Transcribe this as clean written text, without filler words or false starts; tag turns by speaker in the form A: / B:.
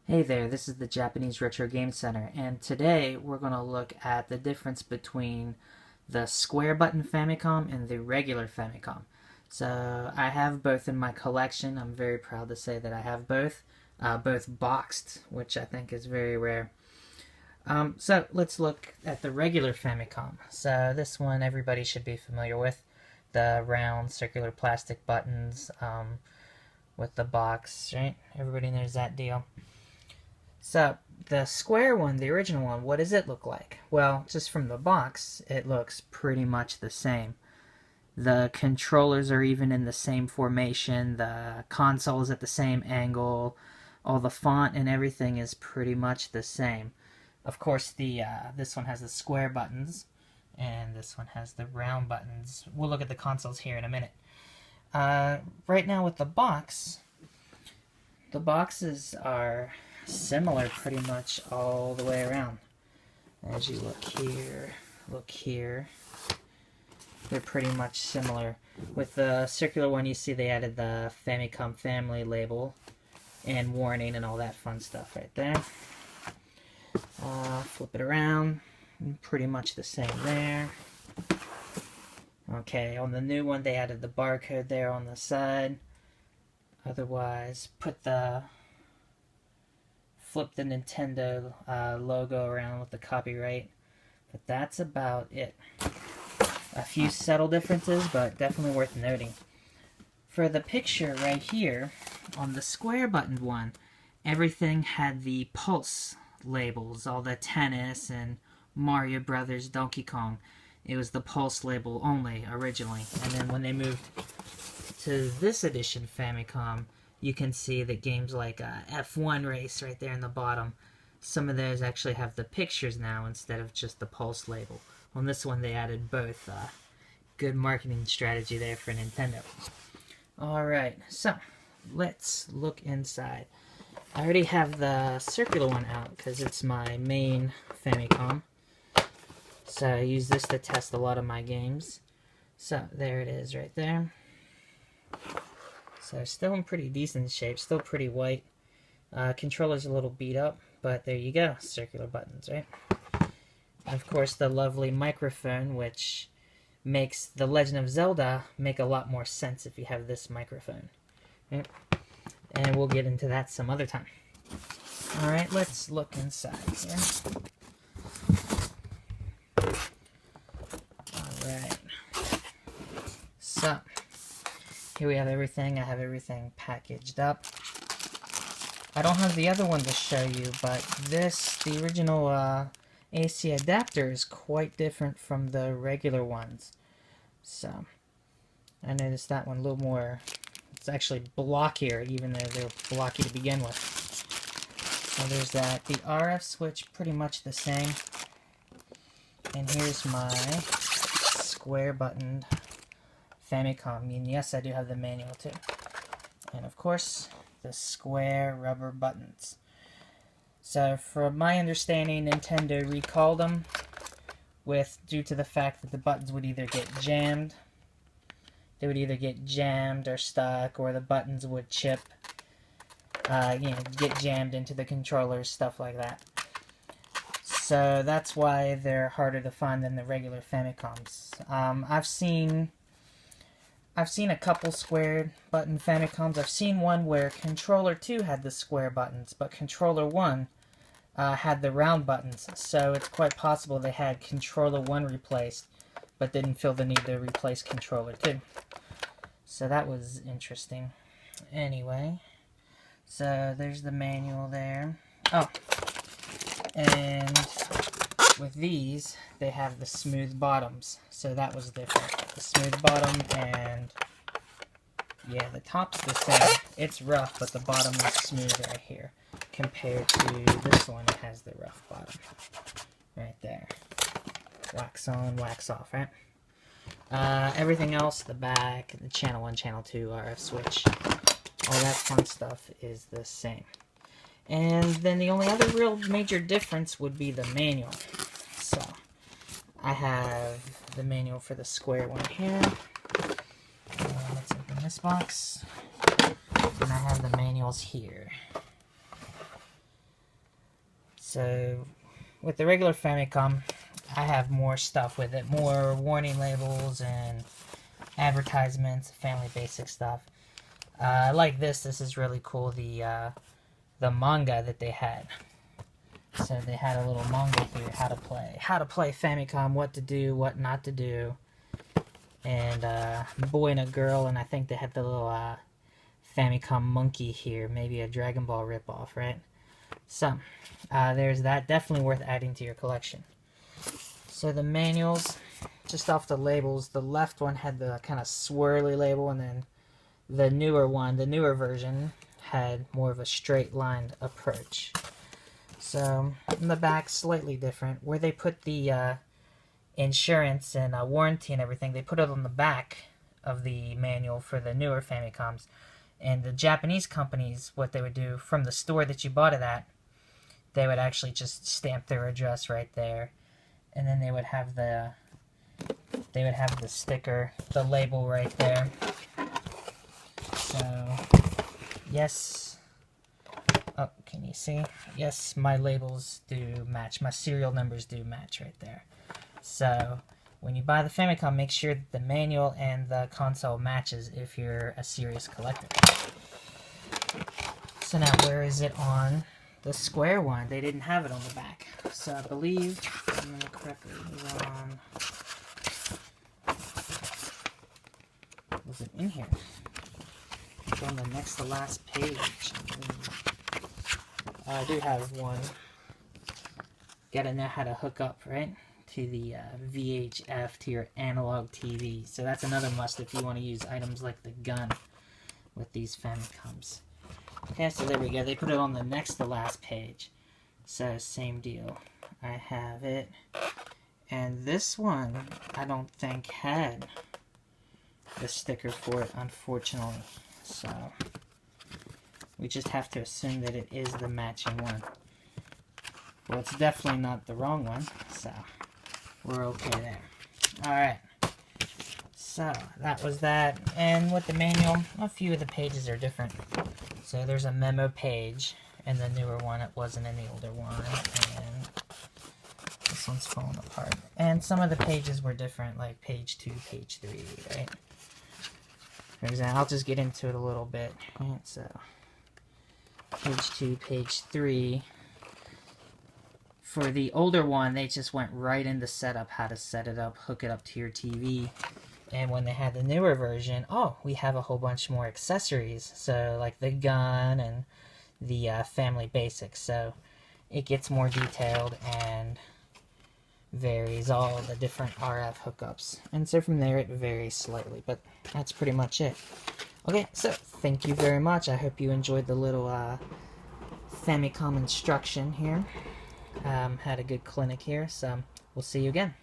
A: Hey there, this is the Japanese Retro Game Center, and today we're going to look at the difference between the square button Famicom and the regular Famicom. So I have both in my collection. I'm very proud to say that I have both boxed, which I think is very rare. So let's look at the regular Famicom. So this one everybody should be familiar with. The round circular plastic buttons with the box, right? Everybody knows that deal. So, the square one, the original one, what does it look like? Well, just from the box, it looks pretty much the same. The controllers are even in the same formation, the console is at the same angle, all the font and everything is pretty much the same. Of course, this one has the square buttons, and this one has the round buttons. We'll look at the consoles here in a minute. Right now with the boxes are similar pretty much all the way around. As you look here, they're pretty much similar. With the circular one, you see they added the Famicom family label and warning and all that fun stuff right there. Flip it around, pretty much the same there. Okay, on the new one, they added the barcode there on the side. Otherwise, flip the Nintendo logo around with the copyright, but that's about it. A few subtle differences, but definitely worth noting. For the picture right here, on the square buttoned one, everything had the Pulse labels, all the tennis and Mario Brothers, Donkey Kong. It was the Pulse label only originally, and then when they moved to this edition Famicom, you can see that games like F1 Race right there in the bottom, some of those actually have the pictures now instead of just the Pulse label. On this one, they added both. Good marketing strategy there for Nintendo. Alright, so let's look inside. I already have the circular one out because it's my main Famicom. So I use this to test a lot of my games. So there it is right there. So still in pretty decent shape, still pretty white. Controller's a little beat up, but there you go, circular buttons, right? And of course the lovely microphone, which makes The Legend of Zelda make a lot more sense if you have this microphone. Right? And we'll get into that some other time. Alright, let's look inside here. Alright. So, here we have everything. I have everything packaged up. I don't have the other one to show you, but the original AC adapter is quite different from the regular ones. So, I noticed that one a little more, it's actually blockier, even though they're blocky to begin with. So there's that. The RF switch, pretty much the same. And here's my square buttoned Famicom. And yes, I do have the manual too. And of course, the square rubber buttons. So from my understanding, Nintendo recalled them due to the fact that the buttons would either get jammed. They would either get jammed or stuck, or the buttons would chip, get jammed into the controllers, stuff like that. So that's why they're harder to find than the regular Famicoms. I've seen a couple square button Famicoms. I've seen one where Controller 2 had the square buttons, but Controller 1 had the round buttons. So it's quite possible they had Controller 1 replaced, but didn't feel the need to replace Controller 2. So that was interesting. Anyway, so there's the manual there. Oh, and with these, they have the smooth bottoms, so that was different. The smooth bottom, and yeah, the top's the same. It's rough, but the bottom is smooth right here. Compared to this one, it has the rough bottom. Right there. Wax on, wax off, right? Everything else, the back, the channel 1, channel 2, RF switch, all that fun stuff is the same. And then the only other real major difference would be the manual. So, I have the manual for the square one here. Let's open this box. And I have the manuals here. So with the regular Famicom, I have more stuff with it, more warning labels and advertisements, family basic stuff. I like this. This is really cool. The manga that they had. So they had a little manga here, how to play Famicom, what to do, what not to do, and a boy and a girl, and I think they had the little Famicom monkey here, maybe a Dragon Ball ripoff, right? So there's that. Definitely worth adding to your collection. So the manuals, just off the labels, the left one had the kind of swirly label, and then the newer one, the newer version, had more of a straight lined approach. So in the back, slightly different. Where they put the insurance and warranty and everything, they put it on the back of the manual for the newer Famicoms. And the Japanese companies, what they would do from the store that you bought it at, they would actually just stamp their address right there, and then they would have the sticker, the label right there. So yes. Oh, can you see? Yes, my labels do match. My serial numbers do match right there. So when you buy the Famicom, make sure that the manual and the console matches if you're a serious collector. So now, where is it on the square one? They didn't have it on the back. So I believe, if I remember correctly, it was on... Was it in here? It's on the next to last page. I do have one. Gotta know how to hook up, right? To the VHF, to your analog TV. So that's another must if you want to use items like the gun with these Famicoms. Okay, so there we go. They put it on the next to last page. So same deal. I have it. And this one, I don't think had the sticker for it, unfortunately. So we just have to assume that it is the matching one. Well, it's definitely not the wrong one, so we're okay there. Alright, so that was that. And with the manual, a few of the pages are different. So there's a memo page in the newer one. It wasn't in the older one. And this one's falling apart. And some of the pages were different, like page 2, page 3, right? For example, I'll just get into it a little bit. Right, so page 2, page 3. For the older one, they just went right into setup, how to set it up, hook it up to your TV. And when they had the newer version, oh, we have a whole bunch more accessories. So like the gun and the family basics. So it gets more detailed and varies all the different RF hookups. And so from there it varies slightly, but that's pretty much it. Okay, so thank you very much. I hope you enjoyed the little Famicom instruction here. Had a good clinic here, so we'll see you again.